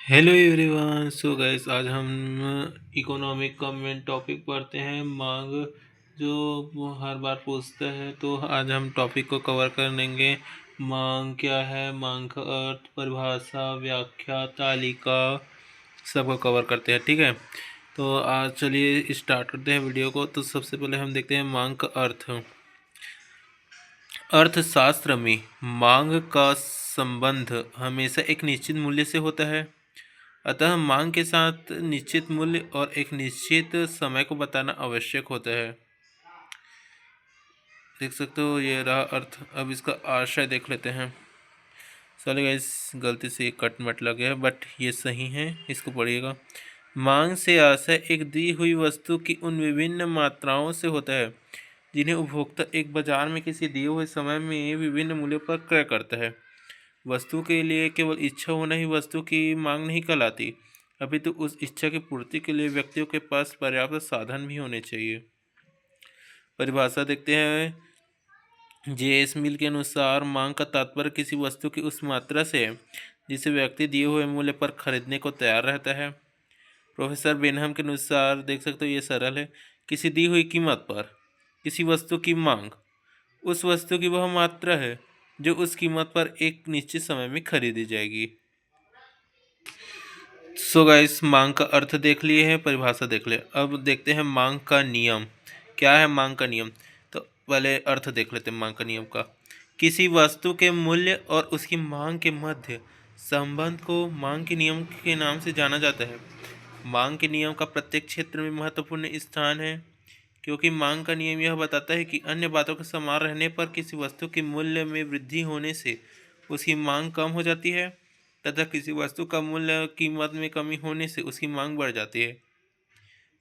Hello everyone. So guys, आज हम economic का मेन टॉपिक पढ़ते हैं, मांग। जो वो हर बार पूछता है, तो आज हम टॉपिक को कवर कर लेंगे। मांग क्या है, मांग का अर्थ, परिभाषा, व्याख्या, तालिका, सबको कवर करते हैं। ठीक है, तो आज चलिए स्टार्ट करते हैं वीडियो को। तो सबसे पहले हम देखते हैं मांग का अर्थ। अर्थशास्त्र में मांग का संबंध हमेशा एक निश्चित मूल्य से होता है। अतः मांग के साथ निश्चित मूल्य और एक निश्चित समय को बताना आवश्यक होता है। देख सकते हो, ये रहा अर्थ। अब इसका आशय देख लेते हैं। सॉरी गाइस, गलती से कट मट लग गया है, बट ये सही है, इसको पढ़िएगा। मांग से आशय एक दी हुई वस्तु की उन विभिन्न मात्राओं से होता है जिन्हें उपभोक्ता एक बाजार में किसी दिए हुए समय में विभिन्न मूल्यों पर क्रय करता है। वस्तु के लिए केवल इच्छा होना ही वस्तु की मांग नहीं कहलाती, अभी तो उस इच्छा की पूर्ति के लिए व्यक्तियों के पास पर्याप्त साधन भी होने चाहिए। परिभाषा देखते हैं। जे.एस. मिल के अनुसार मांग का तात्पर्य किसी वस्तु की उस मात्रा से है जिसे व्यक्ति दिए हुए मूल्य पर खरीदने को तैयार रहता है। प्रोफेसर बेनहम के अनुसार देख सकते हो, ये सरल है। किसी दी हुई कीमत पर किसी वस्तु की मांग उस वस्तु की वह मात्रा है जो उस कीमत पर एक निश्चित समय में खरीदी जाएगी। सो गाइस, मांग का अर्थ देख लिए हैं, परिभाषा देख ले। अब देखते हैं मांग का नियम। क्या है मांग का नियम? तो पहले अर्थ देख लेते हैं मांग का नियम का। किसी वस्तु के मूल्य और उसकी मांग के मध्य संबंध को मांग के नियम के नाम से जाना जाता है। मांग के नियम का प्रत्येक क्षेत्र में महत्वपूर्ण स्थान है, क्योंकि मांग का नियम यह बताता है कि अन्य बातों के समान रहने पर किसी वस्तु के मूल्य में वृद्धि होने से उसकी मांग कम हो जाती है, तथा किसी वस्तु का मूल्य कीमत में कमी होने से उसकी मांग बढ़ जाती है।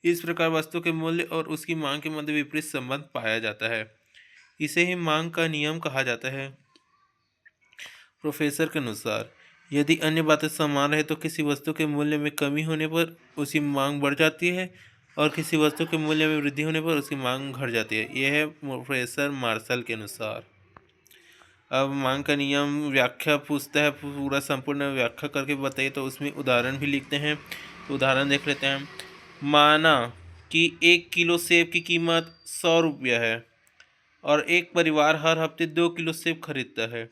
इस प्रकार वस्तु के मूल्य और उसकी मांग के मध्य विपरीत संबंध पाया जाता है। इसे ही मांग का नियम कहा जाता है। प्रोफेसर के अनुसार यदि अन्य बातें समान रहे तो किसी वस्तु के मूल्य में कमी होने पर उसकी मांग बढ़ जाती है और किसी वस्तु के मूल्य में वृद्धि होने पर उसकी मांग घट जाती है। यह है प्रोफेसर मार्शल के अनुसार। अब मांग का नियम व्याख्या पूछता है, पूरा संपूर्ण व्याख्या करके बताइए, तो उसमें उदाहरण भी लिखते हैं। तो उदाहरण देख लेते हैं। माना कि 1 किलो सेब की कीमत 100 रुपया है और एक परिवार हर हफ्ते 2 किलो सेब खरीदता है।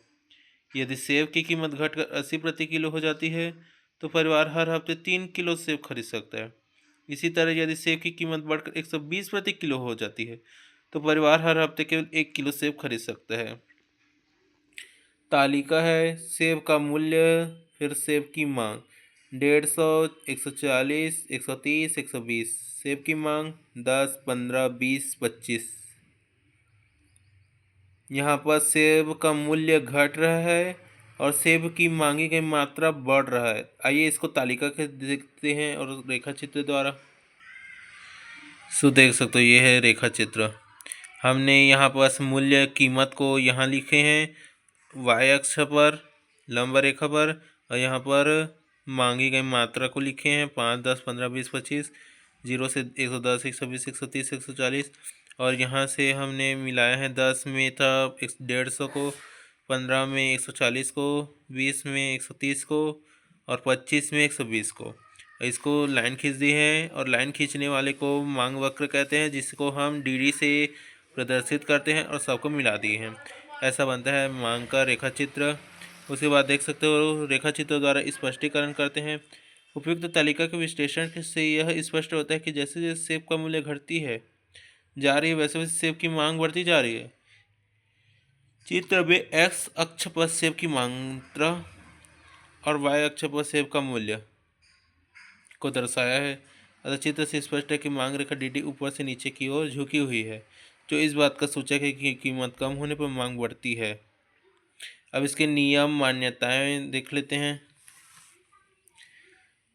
यदि सेब की कीमत घटकर 80 प्रति किलो हो जाती है तो परिवार हर हफ्ते 3 किलो सेब खरीद सकता है। इसी तरह यदि सेब की कीमत बढ़कर 120 प्रति किलो हो जाती है तो परिवार हर हफ्ते केवल 1 किलो सेब खरीद सकता है। तालिका है सेब का मूल्य, फिर सेब की मांग 150, 140, 130, 120। सेब की मांग 10, 15, 20, 25। यहाँ पर सेब का मूल्य घट रहा है और सेब की मांगी गई मात्रा बढ़ रहा है। आइए इसको तालिका के देखते हैं और रेखा चित्र द्वारा। सो देख सकते हो, ये है रेखा चित्र। हमने यहाँ पास मूल्य कीमत को यहाँ लिखे हैं वाई अक्ष पर, लंब रेखा पर, और यहाँ पर मांगी गई मात्रा को लिखे हैं 5, 10, 15, 20, 25, 0 से 110, 120, 130, 140। और यहाँ से हमने मिलाया है 10 में था 150 को, 15 में 140 को, 20 में 130 को और 25 में 120 को। इसको लाइन खींच दी है और लाइन खींचने वाले को मांग वक्र कहते हैं, जिसको हम डी से प्रदर्शित करते हैं और सबको मिला दिए हैं। ऐसा बनता है मांग का रेखा चित्र। उसके बाद देख सकते हो रेखा चित्र द्वारा स्पष्टीकरण करते हैं। उपयुक्त तालिका के विश्लेषण से यह स्पष्ट होता है कि जैसे जैसे सेब का मूल्य घटती है जा रही है, वैसे वैसे सेब की मांग बढ़ती जा रही है। चित्र में एक्स अक्ष पर सेब की मात्रा और वाई अक्ष पर सेब का मूल्य को दर्शाया है। अतः चित्र से स्पष्ट है कि मांग रेखा डी ऊपर से नीचे की ओर झुकी हुई है, जो इस बात का सूचक है कि कीमत कम होने पर मांग बढ़ती है। अब इसके नियम मान्यताएं देख लेते हैं।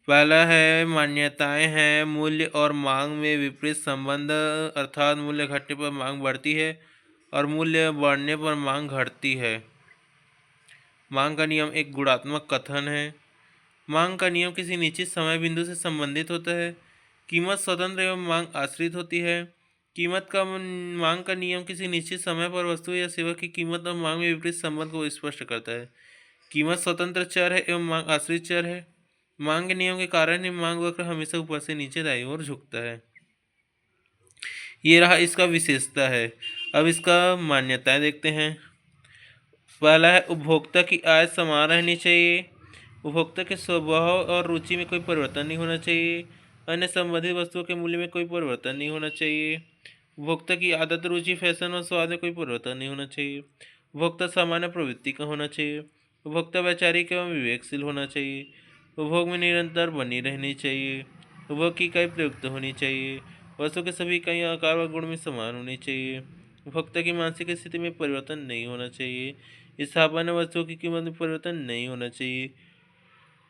पहला है मान्यताएं हैं मूल्य और मांग में विपरीत संबंध, अर्थात मूल्य घटने पर मांग बढ़ती है और मूल्य बढ़ने पर मांग घटती है। मांग का नियम एक गुणात्मक कथन है। मांग का नियम किसी निश्चित समय बिंदु से संबंधित होता है। कीमत स्वतंत्र एवं मांग आश्रित होती है। कीमत का मांग का नियम किसी निश्चित समय पर वस्तु या सेवा की कीमत और मांग में विपरीत संबंध को स्पष्ट करता है। कीमत स्वतंत्र चर है एवं मांग आश्रित चर है। मांग के नियम के कारण ही मांग वक्र हमेशा ऊपर से नीचे दाईं ओर झुकता है। ये रहा इसका विशेषता है। अब इसका मान्यताएं देखते हैं। पहला है उपभोक्ता की आय समान रहनी चाहिए। उपभोक्ता के स्वभाव और रुचि में कोई परिवर्तन नहीं होना चाहिए। अन्य संबंधित वस्तुओं के मूल्य में कोई परिवर्तन नहीं होना चाहिए। उपभोक्ता की आदत, रुचि, फैशन और स्वाद में कोई परिवर्तन नहीं होना चाहिए। उपभोक्ता सामान्य प्रवृत्ति का होना चाहिए। उपभोक्ता वैचारिक एवं विवेकशील होना चाहिए। उपभोग में निरंतर बनी रहनी चाहिए। उपभोग की इकाई प्रयुक्त होनी चाहिए। वस्तु के सभी इकाइयाँ आकार व गुण में समान होनी चाहिए। उपभोक्ता की मानसिक स्थिति में परिवर्तन नहीं होना चाहिए। स्थापना वस्तुओं की कीमत में परिवर्तन नहीं होना चाहिए।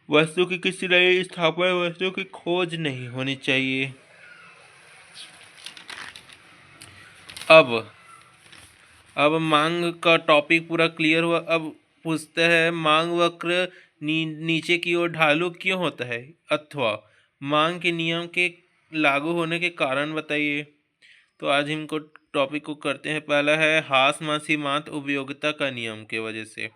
वस्तु की किसी नई स्थापना वस्तु की खोज नहीं होनी चाहिए। अब मांग का टॉपिक पूरा क्लियर हुआ। अब पूछते हैं मांग वक्र नीचे की ओर ढालू क्यों होता है, अथवा मांग के नियम के लागू होने के कारण बताइए। तो आज हमको टॉपिक को करते हैं। पहला है हास सीमांत उपयोगिता का नियम के वजह से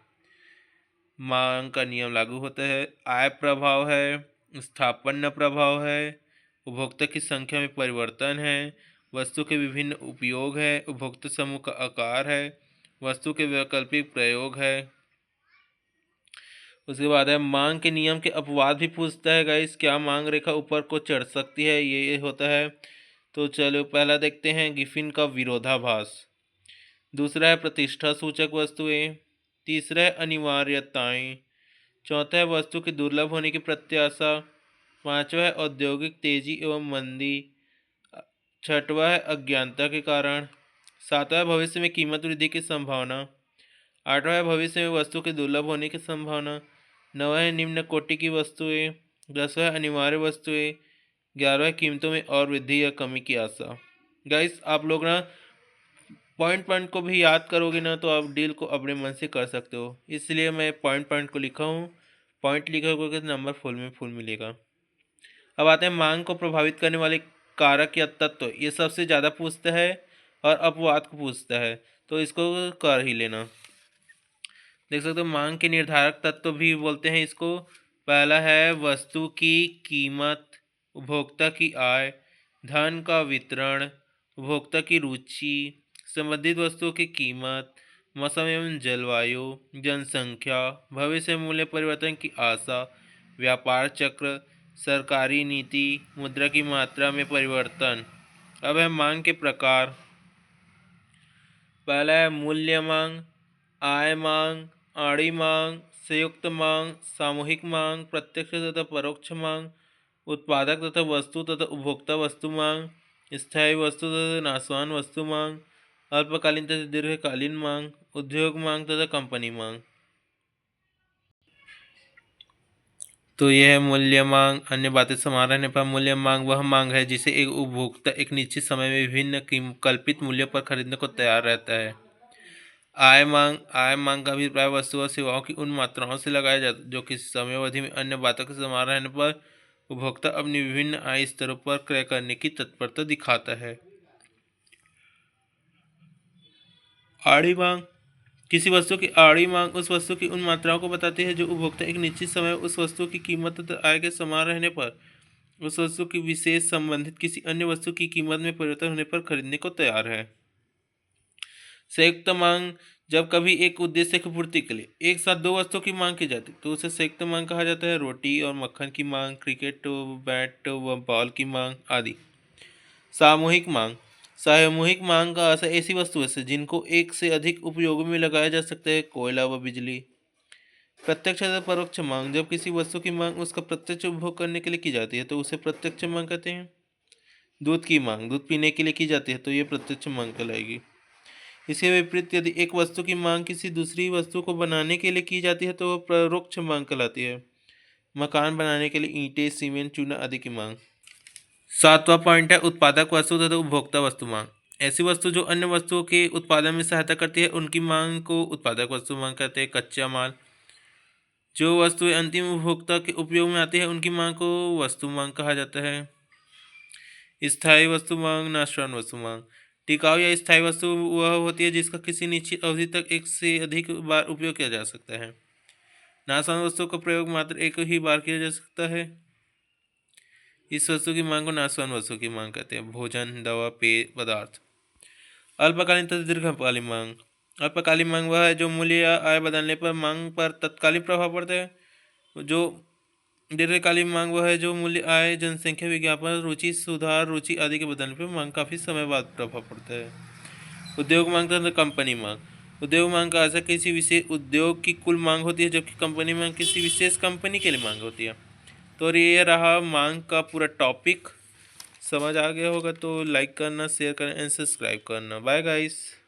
मांग का नियम लागू होता है। आय प्रभाव है, स्थापना प्रभाव है, उपभोक्ता की संख्या में परिवर्तन है, वस्तु के विभिन्न उपयोग है, उपभोक्ता समूह का आकार है, वस्तु के वैकल्पिक प्रयोग है। उसके बाद है मांग के नियम के अपवाद भी पूछता है गाइस, क्या मांग रेखा ऊपर को चढ़ सकती है, ये होता है। तो चलो पहला देखते हैं गिफिन का विरोधाभास। दूसरा है प्रतिष्ठा सूचक वस्तुएं। तीसरा है अनिवार्यताएं। चौथा है वस्तु के दुर्लभ होने की प्रत्याशा। पांचवा है औद्योगिक तेजी एवं मंदी। छठवा है अज्ञानता के कारण। सातवां है भविष्य में कीमत वृद्धि की संभावना। आठवां है भविष्य में वस्तु के दुर्लभ होने की संभावना। नौवां है निम्न कोटि की वस्तुएं। दसवां है अनिवार्य वस्तुएं। 11वां है कीमतों में और वृद्धि या कमी की आशा। गाइस आप लोग ना पॉइंट को भी याद करोगे ना तो आप डील को अपने मन से कर सकते हो, इसलिए मैं पॉइंट को लिखा हूँ। पॉइंट लिखोगे तो नंबर फुल में फुल मिलेगा। अब आते हैं मांग को प्रभावित करने वाले कारक या तत्व। ये सबसे ज़्यादा पूछता है और अपवाद को पूछता है, तो इसको कर ही लेना। देख सकते हो मांग के निर्धारक तत्व भी बोलते हैं इसको। पहला है वस्तु की कीमत, उपभोक्ता की आय, धन का वितरण, उपभोक्ता की रुचि, संबंधित वस्तुओं की कीमत, मौसम एवं जलवायु, जनसंख्या, भविष्य मूल्य परिवर्तन की आशा, व्यापार चक्र, सरकारी नीति, मुद्रा की मात्रा में परिवर्तन। अब है मांग के प्रकार। पहला है मूल्य मांग, आय मांग, आड़ी मांग, संयुक्त मांग, सामूहिक मांग, प्रत्यक्ष तथा परोक्ष मांग, उत्पादक तथा वस्तु तथा उपभोक्ता वस्तु मांग, स्थायी वस्तु तथा नाशवान वस्तु मांग, अल्पकालीन तथा दीर्घकालीन मांग, उद्योग मांग तथा कंपनी मांग। तो यह है मूल्य मांग। अन्य बातें समान रहने पर मूल्य मांग वह मांग है जिसे एक उपभोक्ता एक निश्चित समय में विभिन्न कल्पित मूल्यों पर खरीदने को तैयार रहता है। आय मांग का अभिप्राय वस्तु और सेवाओं की उन मात्राओं से लगाया जाता है जो किसी समय अवधि में अन्य बातों के समान रहने पर उपभोक्ता अपनी विभिन्न आय स्तरों पर क्रय करने की तत्परता दिखाता है। आड़ी मांग, किसी वस्तु की आड़ी मांग उस वस्तु की उन मात्राओं को बताती है जो उपभोक्ता एक निश्चित समय उस वस्तु की कीमत तथा आय के समान रहने पर उस वस्तु की विशेष संबंधित किसी अन्य वस्तु की कीमत में परिवर्तन होने पर खरीदने को तैयार है। संयुक्त मांग, जब कभी एक उद्देश्य की पूर्ति के लिए एक साथ दो वस्तुओं की मांग की जाती है तो उसे संयुक्त मांग कहा जाता है। रोटी और मक्खन की मांग, क्रिकेट बैट व बॉल की मांग आदि। सामूहिक मांग, सामूहिक मांग का अर्थ ऐसी वस्तुएं से जिनको एक से अधिक उपयोगों में लगाया जा सकता है, कोयला व बिजली। प्रत्यक्ष तथा परोक्ष मांग, जब किसी वस्तु की मांग उसका प्रत्यक्ष उपभोग करने के लिए की जाती है तो उसे प्रत्यक्ष मांग कहते हैं। दूध की मांग, दूध पीने के लिए की जाती है तो ये प्रत्यक्ष मांग कहलाएगी। इसके विपरीत यदि एक वस्तु की मांग किसी दूसरी वस्तु को बनाने के लिए की जाती है तो वह परोक्ष मांग कहलाती है। मकान बनाने के लिए ईंटें, सीमेंट, चूना आदि की मांग। सातवां पॉइंट है उत्पादक वस्तु तथा उपभोक्ता वस्तु मांग। ऐसी वस्तु जो अन्य वस्तुओं के उत्पादन में सहायता करती है उनकी मांग को उत्पादक वस्तु मांग कहते हैं। कच्चा माल, जो वस्तुएं अंतिम उपभोक्ता के उपयोग में आती है उनकी मांग को वस्तु मांग कहा जाता है। स्थायी वस्तु मांग, नाशवान वस्तु मांग, टिकाऊ या स्थायी वस्तु वह होती है जिसका किसी निश्चित अवधि तक एक से अधिक बार उपयोग किया जा सकता है। नाशवान वस्तु का प्रयोग मात्र एक ही बार किया जा सकता है। इस वस्तु की मांग को नाशवान वस्तु की मांग कहते हैं। भोजन, दवा, पेय पदार्थ। अल्पकालीन तथा दीर्घकालीन मांग। अल्पकालीन मांग वह है जो मूल्य या आय बदलने पर मांग पर तत्कालीन प्रभाव पड़ता है। जो दीर्घकालीन मांग वह है जो मूल्य, आय, जनसंख्या, विज्ञापन, रुचि सुधार, रुचि आदि के बदलने पर मांग काफी समय बाद प्रभाव पड़ता है। उद्योग मांग तथा कंपनी मांग। उद्योग मांग का अर्थ किसी विशेष उद्योग की कुल मांग होती है, जबकि कंपनी मांग किसी विशेष कंपनी के लिए मांग होती है। तो ये रहा मांग का पूरा टॉपिक। समझ आ गया होगा तो लाइक करना, शेयर करना एंड सब्सक्राइब करना। Bye guys.